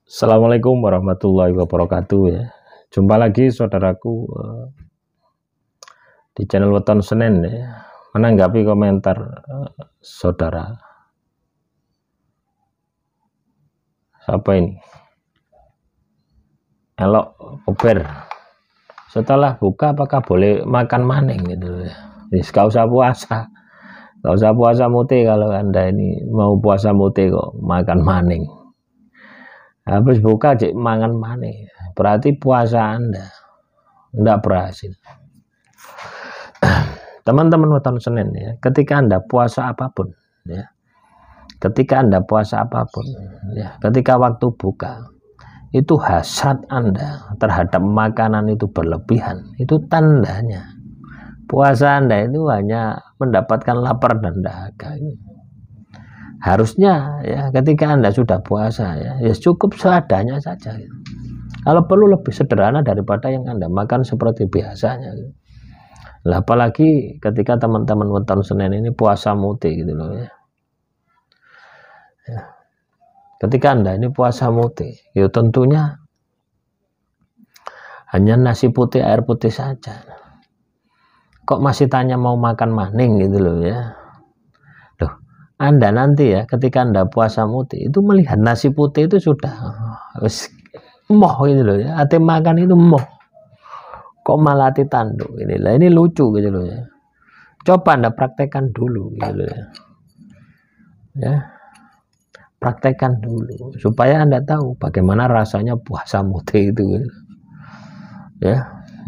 Assalamualaikum warahmatullahi wabarakatuh ya. Jumpa lagi saudaraku di channel Weton Senin ya. Menanggapi komentar saudara. Siapa ini? Elok Kober. Setelah buka apakah boleh makan maning gitu ya. Gak usah puasa. Gak usah puasa mute kalau Anda ini mau puasa mute kok makan maning. Habis buka cek mangan maning, berarti puasa Anda tidak berhasil. Teman-teman Weton Senin ya, ketika Anda puasa apapun ya, ketika Anda puasa apapun ya, ketika waktu buka itu hasad Anda terhadap makanan itu berlebihan, itu tandanya puasa Anda itu hanya mendapatkan lapar dan dahaga. Harusnya ya ketika Anda sudah puasa ya cukup seadanya saja gitu. Kalau perlu lebih sederhana daripada yang Anda makan seperti biasanya gitu. Lah, apalagi ketika teman-teman Weton Senin ini puasa mute gitu loh ya. Ketika Anda ini puasa mute ya tentunya hanya nasi putih air putih saja. Kok masih tanya mau makan maning gitu loh ya. Anda nanti ya ketika Anda puasa mute itu melihat nasi putih itu sudah moh gitu loh ya, ate makan itu moh, kok malah tanduk inilah, ini lucu gitu loh ya. Coba Anda praktekkan dulu gitu loh ya, praktekkan dulu supaya Anda tahu bagaimana rasanya puasa mute itu gitu.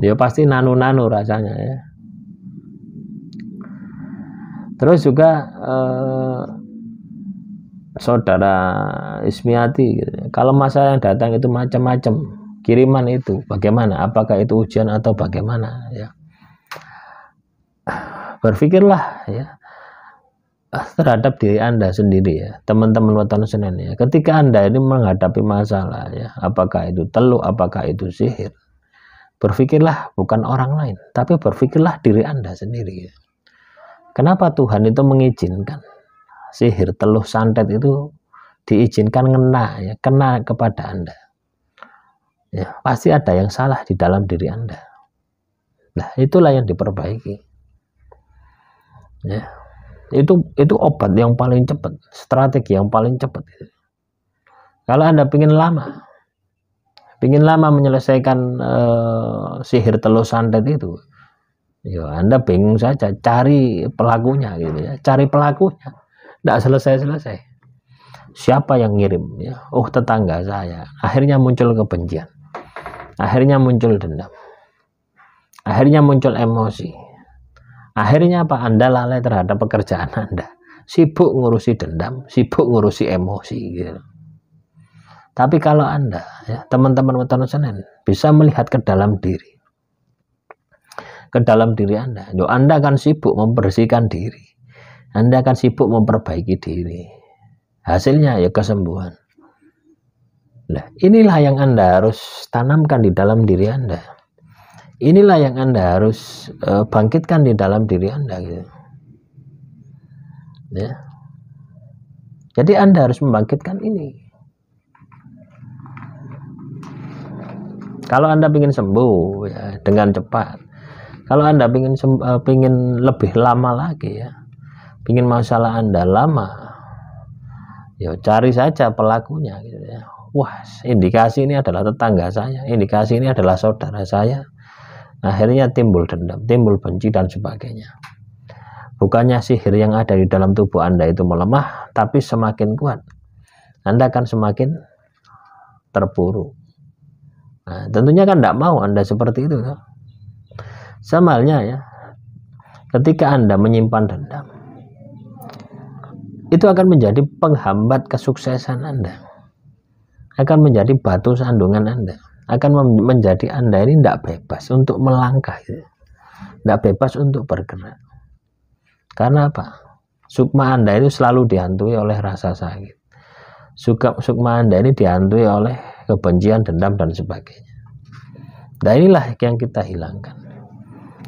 Ya pasti nanu-nanu rasanya ya. Terus juga saudara Ismiati gitu. Kalau masa yang datang itu macam-macam kiriman itu bagaimana, apakah itu ujian atau bagaimana ya, berpikirlah ya terhadap diri Anda sendiri ya, teman-teman Weton Senin ya. Ketika Anda ini menghadapi masalah ya, apakah itu teluk, apakah itu sihir, berpikirlah bukan orang lain tapi berpikirlah diri Anda sendiri ya. Kenapa Tuhan itu mengizinkan sihir teluh santet itu diizinkan kena kepada Anda ya? Pasti ada yang salah di dalam diri Anda. Nah itulah yang diperbaiki ya. Itu obat yang paling cepat, strategi yang paling cepat. Kalau Anda ingin lama menyelesaikan sihir teluh santet itu ya, Anda bingung saja cari pelakunya gitu ya, cari pelakunya tidak selesai-selesai. Siapa yang ngirim ya? Oh, tetangga saya. Akhirnya muncul kebencian, akhirnya muncul dendam, akhirnya muncul emosi, akhirnya apa? Anda lalai terhadap pekerjaan Anda, sibuk ngurusi dendam, sibuk ngurusi emosi gitu. Tapi kalau Anda ya, teman-teman Weton Senin bisa melihat ke dalam diri, Anda, Anda akan sibuk membersihkan diri, Anda akan sibuk memperbaiki diri. Hasilnya ya kesembuhan. Nah, inilah yang Anda harus tanamkan di dalam diri Anda. Inilah yang Anda harus bangkitkan di dalam diri Anda gitu. Ya. Jadi Anda harus membangkitkan ini. Kalau Anda ingin sembuh ya, dengan cepat. Kalau Anda ingin lebih lama lagi ya, ingin masalah Anda lama, ya cari saja pelakunya gitu ya. Wah, indikasi ini adalah tetangga saya, indikasi ini adalah saudara saya. Akhirnya timbul dendam, timbul benci dan sebagainya. Bukannya sihir yang ada di dalam tubuh Anda itu melemah, tapi semakin kuat, Anda akan semakin terpuruk. Nah, tentunya kan tidak mau Anda seperti itu kan? Sama halnya ya, ketika Anda menyimpan dendam, itu akan menjadi penghambat kesuksesan Anda, akan menjadi batu sandungan Anda, akan menjadi Anda ini tidak bebas untuk melangkah, tidak bebas untuk bergerak. Karena apa? Sukma Anda itu selalu dihantui oleh rasa sakit. Sukma Anda ini dihantui oleh kebencian, dendam dan sebagainya. Nah inilah yang kita hilangkan.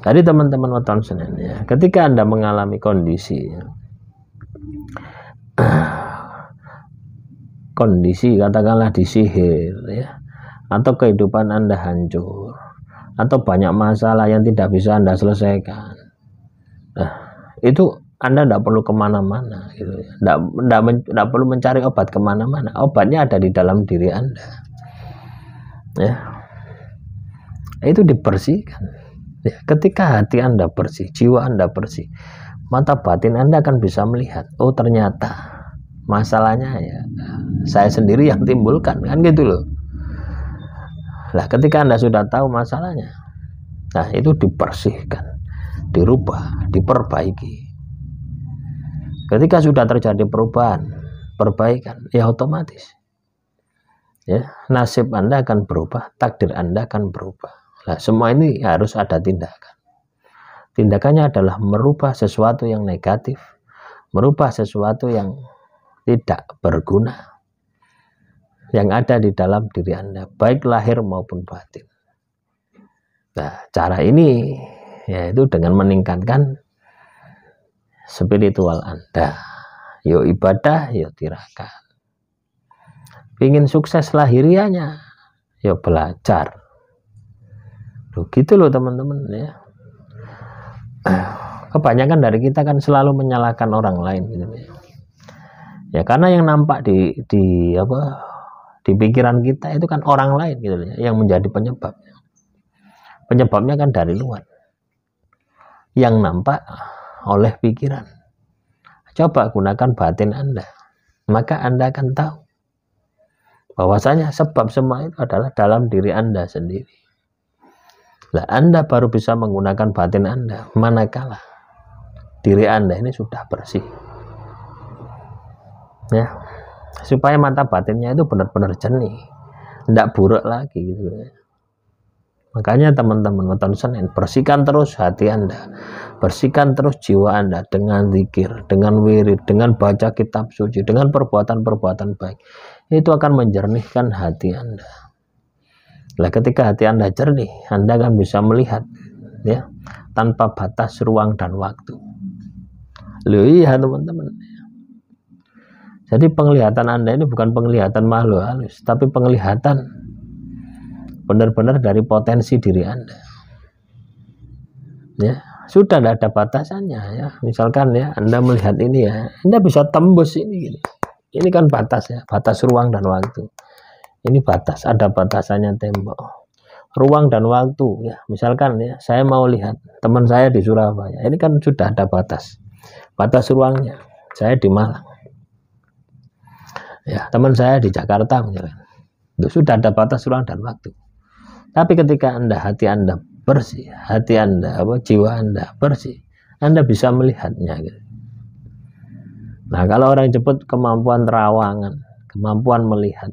Jadi teman-teman Weton Senin ya, ketika Anda mengalami kondisi kondisi, katakanlah disihir ya, atau kehidupan Anda hancur, atau banyak masalah yang tidak bisa Anda selesaikan, nah itu Anda tidak perlu kemana-mana gitu ya. Tidak perlu mencari obat kemana-mana, obatnya ada di dalam diri Anda ya. Itu dibersihkan ya. Ketika hati Anda bersih, jiwa Anda bersih, mata batin Anda akan bisa melihat, oh ternyata masalahnya ya saya sendiri yang timbulkan, kan gitu loh. Nah ketika Anda sudah tahu masalahnya, nah itu dibersihkan, dirubah, diperbaiki. Ketika sudah terjadi perubahan, perbaikan, ya otomatis ya nasib Anda akan berubah, takdir Anda akan berubah. Nah semua ini harus ada tindakan. Tindakannya adalah merubah sesuatu yang negatif, merubah sesuatu yang tidak berguna yang ada di dalam diri Anda, baik lahir maupun batin. Nah cara ini yaitu dengan meningkatkan spiritual Anda, yuk ibadah, yuk tirakat. Ingin sukses lahirianya, yuk belajar. Loh, gitu loh teman-teman ya. Kebanyakan dari kita kan selalu menyalahkan orang lain gitu ya. Ya karena yang nampak di pikiran kita itu kan orang lain gitu ya, yang menjadi penyebabnya. Penyebabnya kan dari luar, yang nampak oleh pikiran. Coba gunakan batin Anda, maka Anda akan tahu bahwasanya sebab semua itu adalah dalam diri Anda sendiri. Lah Anda baru bisa menggunakan batin Anda manakala diri Anda ini sudah bersih ya, supaya mata batinnya itu benar-benar jernih, tidak buruk lagi gitu ya. Makanya teman-teman weton Senin, bersihkan terus hati Anda, bersihkan terus jiwa Anda dengan zikir, dengan wirid, dengan baca kitab suci, dengan perbuatan-perbuatan baik. Itu akan menjernihkan hati Anda. Nah, ketika hati Anda jernih, Anda akan bisa melihat ya tanpa batas ruang dan waktu. Loh iya teman-teman. Jadi penglihatan Anda ini bukan penglihatan makhluk halus, tapi penglihatan benar-benar dari potensi diri Anda. Ya, sudah tidak ada batasannya ya. Misalkan ya Anda melihat ini ya, Anda bisa tembus ini gini. Ini kan batas ya, batas ruang dan waktu. Ini batas, ada batasannya tembok. Ruang dan waktu ya. Misalkan ya, saya mau lihat teman saya di Surabaya. Ini kan sudah ada batas. Batas ruangnya. Saya di Malang. Ya, teman saya di Jakarta misalkan. Itu sudah ada batas ruang dan waktu. Tapi ketika hati Anda bersih, hati Anda, jiwa Anda bersih, Anda bisa melihatnya. Gitu. Nah, kalau orang jemput kemampuan terawangan, kemampuan melihat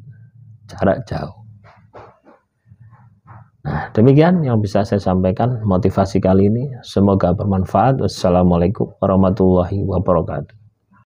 jarak jauh. Nah, demikian yang bisa saya sampaikan motivasi kali ini. Semoga bermanfaat. Wassalamualaikum warahmatullahi wabarakatuh.